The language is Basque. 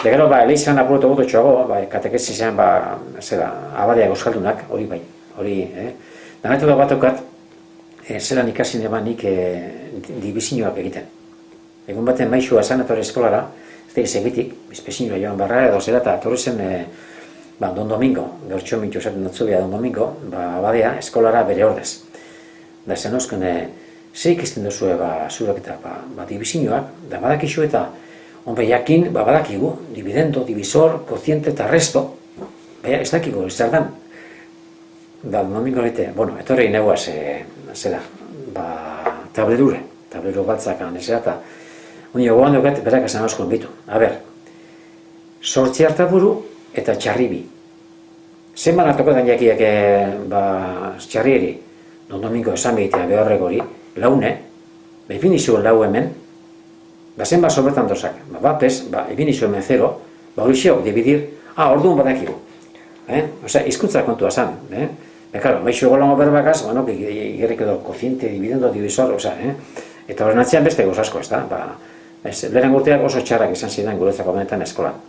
Gero, elizan apurtu gutotxoago, katekesizean, abadeak euskaldunak, hori bai, hori, Danatu batokat, zelan ikasi neban nik dibizioak egiten. Egun baten maixua esan etorri eskolara, ez da egitik, bizpezinua joan barra edo zera, eta etorri zen Don Domingo, gaurtxo mintu esaten datzubia Don Domingo, abadea eskolara bere ordez. Da zen osken, ze ikisten duzue zurak eta dibizioak, da badakizu eta honbe jakin, badakigu, dividendo, divisor, koziente eta resto, ez dakigu, ez zardan. Da, Domingo lite, etorri neguaz, tableru batzakan, ez eta unio gogan duket, berak esan oskun bitu. A ber, sortzi hartaburu eta txarribi. Zenban hartokotan jakiak txarrieri, Don Domingo esan behitea behorrek hori, laune, egin izuen lau hemen, zenbat sobretan dozak, bapes, egin izuen hemen zero, hori xeok, dividir, orduan badakigu. Osa, izkuntza kontua zan, Claro, maixo golango berbakaz, igerrik edo koziente, dividendo, divisor, eta horren atzean beste gozasko, ez da? Lehen urteak oso txarrak izan zidan guretzako benetan eskolan.